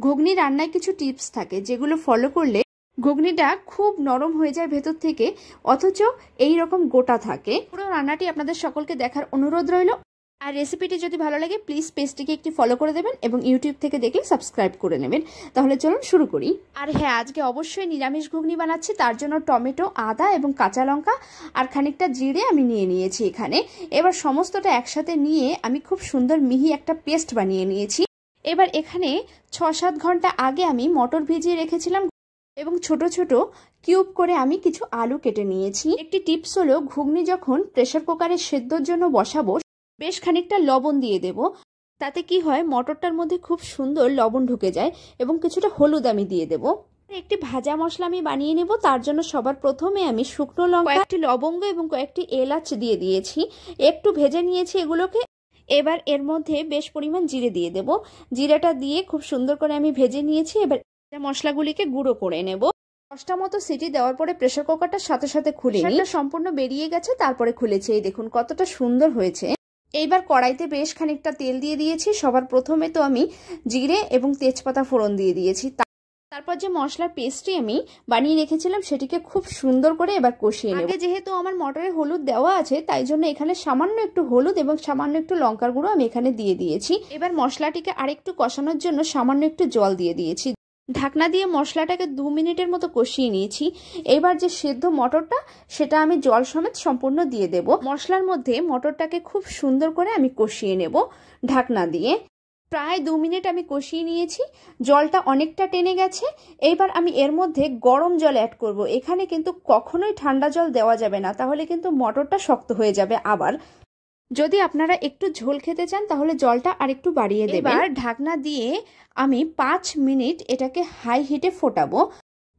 ঘুগনি রান্নায় কিছু টিপস থাকে যেগুলো ফলো করলে ঘুগনিটা খুব নরম হয়ে যায় ভেতর থেকে, অথচ এই রকম গোটা থাকে। পুরো রান্নাটি আপনাদের সকলকে দেখার অনুরোধ রইল। আর রেসিপিটি যদি ভালো লাগে প্লিজ পেজটিকে একটি ফলো করে দেবেন এবং ইউটিউব থেকে দেখলে সাবস্ক্রাইব করে নেবেন। তাহলে চলুন শুরু করি। আর হ্যাঁ, আজকে অবশ্যই নিরামিষ ঘুগনি বানাচ্ছি, তার জন্য টমেটো, আদা এবং কাঁচা লঙ্কা আর খানিকটা জিরে আমি নিয়ে নিয়েছি এখানে। এবার সমস্তটা একসাথে নিয়ে আমি খুব সুন্দর মিহি একটা পেস্ট বানিয়ে নিয়েছি। এবার এখানে 6-7 ঘন্টা আগে আমি মটর ভিজিয়ে রেখেছিলাম এবং ছোট ছোট কিউব করে আমি কিছু আলু কেটে নিয়েছি। একটি টিপস হলো, ঘুগনি যখন প্রেসার কুকারে সেদ্ধর জন্য বসাবো বেশ খানিকটা লবণ দিয়ে দেব। তাতে কি হয়, মটরটার মধ্যে খুব সুন্দর লবণ ঢুকে যায়। এবং কিছুটা হলুদ আমি দিয়ে দেব। একটি ভাজা মশলা আমি বানিয়ে নেব। তার জন্য সবার প্রথমে আমি শুকনো লঙ্কা, কয়েকটি লবঙ্গ এবং কয়েকটি এলাচ দিয়ে দিয়েছি। একটু ভেজে নিয়েছি এগুলোকে। এবার এর মধ্যে বেশ পরিমাণ জিরে দিয়ে দেব। জিরাটা দিয়ে খুব সুন্দর করে আমি ভেজে নিয়েছি। এবার মশলাগুলিকে গুঁড়ো করে নেব। 10টা মতো সিটি দেওয়ার পরে প্রেসার কুকারটার সাথে সাথে খুলে নিই। সম্পূর্ণ বেরিয়ে গেছে, তারপরে খুলেছে। এই দেখুন কতটা সুন্দর হয়েছে। এইবার কড়াইতে বেশ খানিকটা তেল দিয়ে দিয়েছি। সবার প্রথমে তো আমি জিরে এবং তেজপাতা ফোড়ন দিয়ে দিয়েছি। তারপর যে মশলার পেস্টটি আমি বানিয়ে রেখেছিলাম সেটিকে খুব সুন্দর করে এবার কষিয়ে নেব। যেহেতু আমার মটরে হলুদ দেওয়া আছে, তাই জন্য এখানে সামান্য একটু হলুদ এবং সামান্য একটু লঙ্কার গুঁড়ো আমি এখানে দিয়ে দিয়েছি। এবার মশলাটিকে আরেকটু কষানোর জন্য সামান্য একটু জল দিয়ে দিয়েছি। ঢাকনা দিয়ে মশলাটাকে 2 মিনিটের মতো কষিয়ে নিয়েছি। এবার যে সেদ্ধ মটরটা সেটা আমি জল সমেত সম্পূর্ণ দিয়ে দেব। মশলার মধ্যে মটরটাকে খুব সুন্দর করে আমি কষিয়ে নেব ঢাকনা দিয়ে। প্রায় 2 মিনিট আমি কষিয়ে নিয়েছি। জলটা অনেকটা টেনে গেছে। এইবার আমি এর মধ্যে গরম জল অ্যাড করব। এখানে কিন্তু কখনোই ঠান্ডা জল দেওয়া যাবে না, তাহলে কিন্তু মটরটা শক্ত হয়ে যাবে। আবার যদি আপনারা একটু ঝোল খেতে চান তাহলে জলটা আরেকটু বাড়িয়ে দেবেন। এবার ঢাকনা দিয়ে আমি 5 মিনিট এটাকে হাই হিটে ফোটাবো।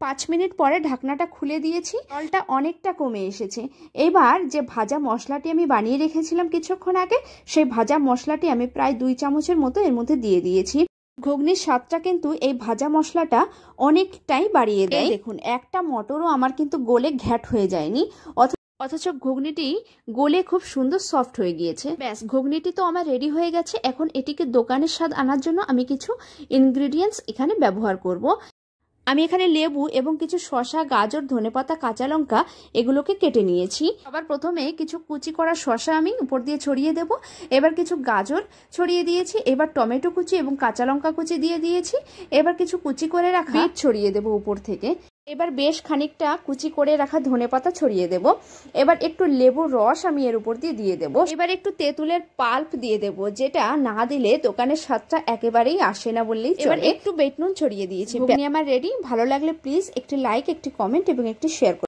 5 মিনিট পরে ঢাকনাটা খুলে দিয়েছি। জলটা অনেকটা কমে এসেছে। এবার যে ভাজা মশলাটি আমি বানিয়ে রেখেছিলাম কিছুক্ষণ আগে, সেই ভাজা মশলাটি আমি প্রায় 2 চামচের মতো এর মধ্যে দিয়ে দিয়েছি। ঘুগনির স্বাদটা কিন্তু এই ভাজা মশলাটা অনেকটাই বাড়িয়ে দেয়। দেখুন একটা মটরও আমার কিন্তু গলে ঘ্যাট হয়ে যায়নি, অথচ ঘুগনিটি গলে খুব সুন্দর সফট হয়ে গিয়েছে। ব্যাস, ঘুগনিটি তো আমার রেডি হয়ে গেছে। এখন এটিকে দোকানের স্বাদ আনার জন্য আমি কিছু ইনগ্রিডিয়েন্টস এখানে ব্যবহার করব। আমি এখানে লেবু এবং কিছু শসা, গাজর, ধনেপাতা, কাঁচা লঙ্কা এগুলোকে কেটে নিয়েছি। আবার প্রথমে কিছু কুচি করা শসা আমি উপর দিয়ে ছড়িয়ে দেব। এবার কিছু গাজর ছড়িয়ে দিয়েছি। এবার টমেটো কুচি এবং কাঁচা লঙ্কা কুচি দিয়ে দিয়েছি। এবার কিছু কুচি করে রাখা বিট ছড়িয়ে দেব উপর থেকে। এবার বেশ খানিকটা কুচি করে রাখা ধনেপাতা ছড়িয়ে দেব। এবার একটু লেবুর রস আমি এর উপর দিয়ে দেব। এবার একটু তেঁতুলের পাল্প দিয়ে দেব, যেটা না দিলে দোকানের স্বাদটা একেবারেই আসে না বললেই চলে। এবার একটু বিট নুন ছড়িয়ে দিয়েছি। ঘুগনি আমার রেডি। ভালো লাগলে প্লিজ একটি লাইক, একটি কমেন্ট এবং একটি শেয়ার করুন।